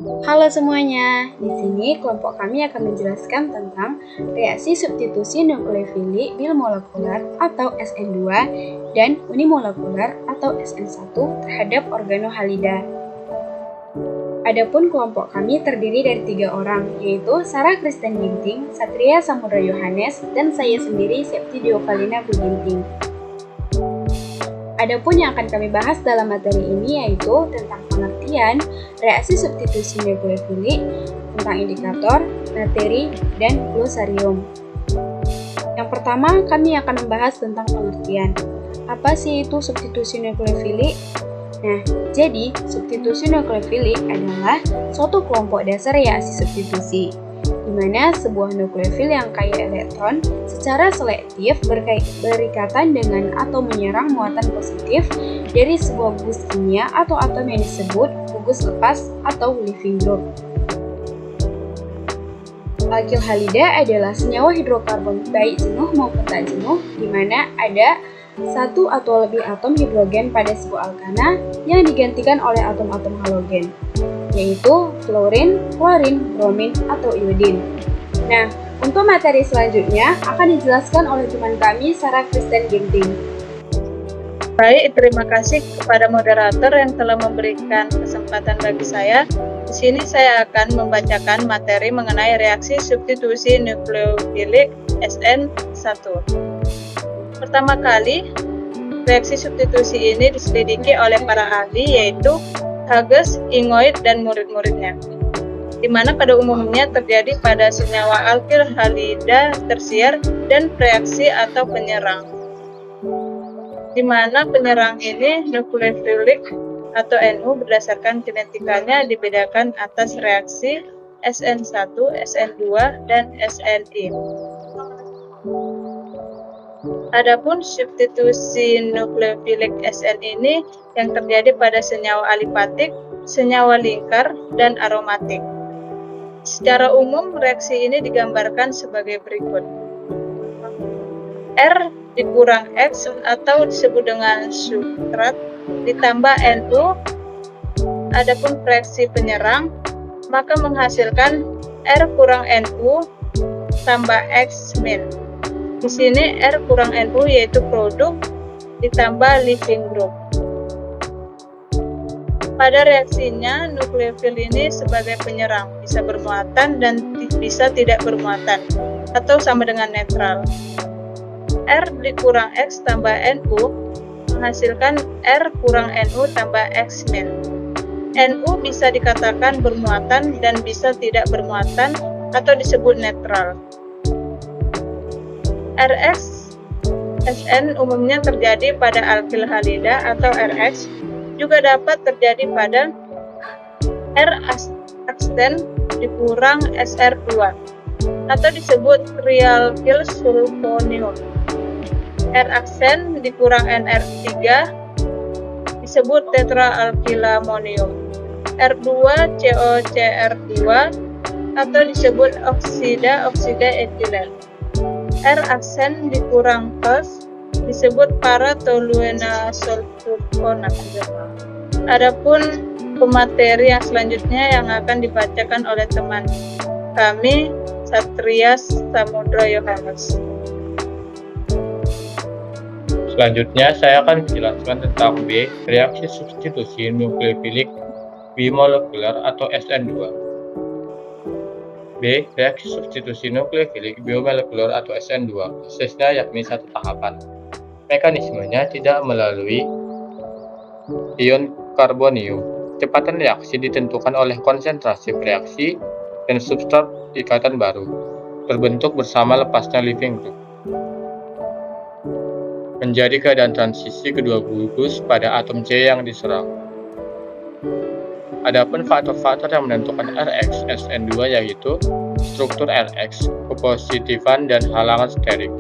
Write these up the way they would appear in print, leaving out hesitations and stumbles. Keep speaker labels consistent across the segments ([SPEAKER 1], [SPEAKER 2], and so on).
[SPEAKER 1] Halo semuanya, di sini kelompok kami akan menjelaskan tentang reaksi substitusi nukleofili bilmolekular atau SN2 dan unimolekular atau SN1 terhadap organohalida. Adapun kelompok kami terdiri dari 3 orang, yaitu Sarah Kristen Ginting, Satria Samudra Yohanes, dan saya sendiri Septi Diovalina Buginting. Adapun yang akan kami bahas dalam materi ini yaitu tentang pengertian reaksi substitusi nukleofili, tentang indikator, materi, dan glosarium. Yang pertama, kami akan membahas tentang pengertian. Apa sih itu substitusi nukleofili? Nah, jadi substitusi nukleofili adalah suatu kelompok dasar reaksi substitusi, di mana sebuah nukleofil yang kaya elektron secara selektif berikatan dengan atau menyerang muatan positif dari sebuah gugus kimia atau atom yang disebut gugus lepas atau leaving group. Alkil halida adalah senyawa hidrokarbon baik jenuh maupun tak jenuh, di mana ada satu atau lebih atom hidrogen pada sebuah alkana yang digantikan oleh atom-atom halogen, yaitu fluorin, klorin, bromin, atau iodin. Nah, untuk materi selanjutnya akan dijelaskan oleh teman kami, Sarah Kristen Ginting.
[SPEAKER 2] Baik, terima kasih kepada moderator yang telah memberikan kesempatan bagi saya. Di sini saya akan membacakan materi mengenai reaksi substitusi nukleofilik SN1. Pertama kali, reaksi substitusi ini diselidiki oleh para ahli yaitu Hughes, Ingoid, dan murid-muridnya, di mana pada umumnya terjadi pada senyawa alkil halida tersier dan reaksi atau penyerang, di mana penyerang ini nukleofilik atau NU berdasarkan kinetikanya dibedakan atas reaksi SN1, SN2, dan SNI. Adapun substitusi nukleofilik SN ini yang terjadi pada senyawa alifatik, senyawa lingkar, dan aromatik. Secara umum, reaksi ini digambarkan sebagai berikut. R dikurang X atau disebut dengan substrat ditambah NU. Adapun reaksi penyerang, maka menghasilkan R kurang NU tambah X min. Di sini R kurang NU yaitu produk ditambah leaving group. Pada reaksinya, nukleofil ini sebagai penyerang bisa bermuatan dan bisa tidak bermuatan atau sama dengan netral. R dikurang X tambah NU menghasilkan R kurang NU tambah X min. NU bisa dikatakan bermuatan dan bisa tidak bermuatan atau disebut netral. RX SN umumnya terjadi pada alkil halida atau RX, juga dapat terjadi pada R aksen dikurang SR2 atau disebut trialkyl sulfonium. R aksen dikurang NR3 disebut tetraalkylamonium. R2 COCR2 atau disebut oksida etilen. R aksen dikurang POS disebut para-toluena sulfonat. Adapun pemateri yang selanjutnya yang akan dibacakan oleh teman kami, Satria Samudra Yohanes.
[SPEAKER 3] Selanjutnya saya akan menjelaskan tentang B, reaksi substitusi nukleofilik bimolekular atau SN2. B. Reaksi substitusi nukleofilik biomolekular atau SN2, prosesnya yakni satu tahapan. Mekanismenya tidak melalui ion karbonium. Kecepatan reaksi ditentukan oleh konsentrasi reaksi dan substrat ikatan baru, terbentuk bersama lepasnya leaving group. Menjadi keadaan transisi kedua gugus pada atom C yang diserang. Adapun faktor-faktor yang menentukan RX SN2 yaitu struktur RX, kepositifan dan halangan steric.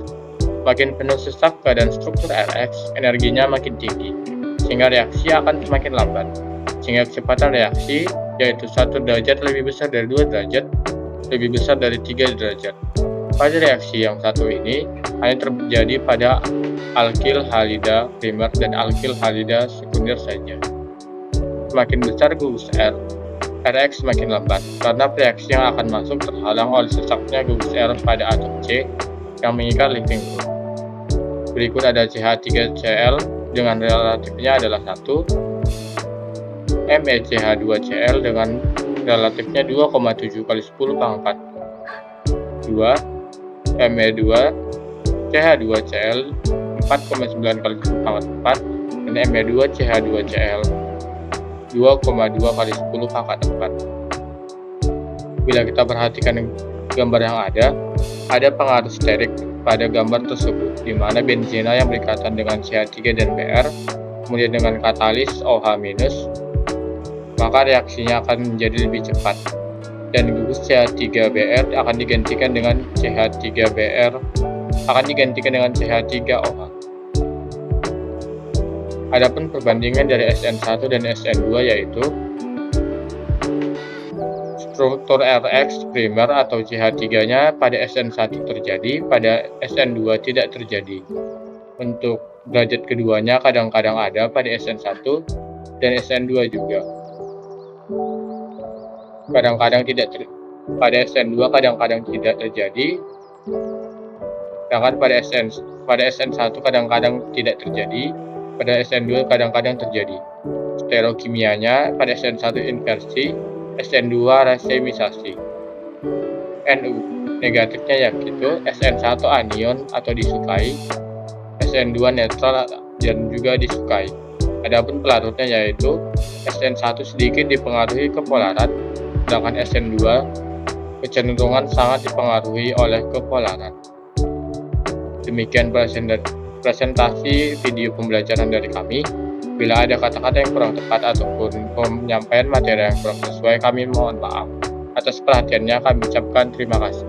[SPEAKER 3] Makin penuh sesak keadaan struktur RX, energinya makin tinggi, sehingga reaksi akan semakin lambat. Sehingga kecepatan reaksi yaitu 1 derajat lebih besar dari 2 derajat, lebih besar dari 3 derajat. Pada reaksi yang satu ini hanya terjadi pada alkil halida primer dan alkil halida sekunder saja. Semakin besar gugus R, Rx semakin lambat karena reaksi yang akan masuk terhalang oleh sesaknya gugus R pada atom C yang mengikat linking group. Berikut ada CH3Cl dengan relatifnya adalah 1, MECH2Cl dengan relatifnya 2,7 kali 10 pangkat 2, Me2CH2Cl 4,9 kali 10 pangkat 4, dan Me2CH2Cl 2,2 kali 10 pangkat 4. Bila kita perhatikan gambar yang ada pengaruh sterik pada gambar tersebut, di mana benzena yang berikatan dengan CH3 dan Br, kemudian dengan katalis OH-, maka reaksinya akan menjadi lebih cepat, dan gugus CH3Br akan digantikan dengan CH3OH. Adapun perbandingan dari SN1 dan SN2 yaitu struktur Rx primer atau CH3-nya pada SN1 terjadi, pada SN2 tidak terjadi. Untuk derajat keduanya kadang-kadang ada pada SN1 dan SN2 juga. Pada SN2 kadang-kadang tidak terjadi, sedangkan pada SN1 kadang-kadang tidak terjadi, pada SN2 kadang-kadang terjadi. Stereokimianya pada SN1 inversi, SN2 rasemisasi. Nu negatifnya yaitu SN1 anion atau disukai, SN2 netral dan juga disukai. Adapun pelarutnya yaitu SN1 sedikit dipengaruhi kepolaran, sedangkan SN2 kecenderungan sangat dipengaruhi oleh kepolaran. Demikian presentasi video pembelajaran dari kami. Bila ada kata-kata yang kurang tepat ataupun penyampaian materi yang kurang sesuai, kami mohon maaf. Atas perhatiannya kami ucapkan terima kasih.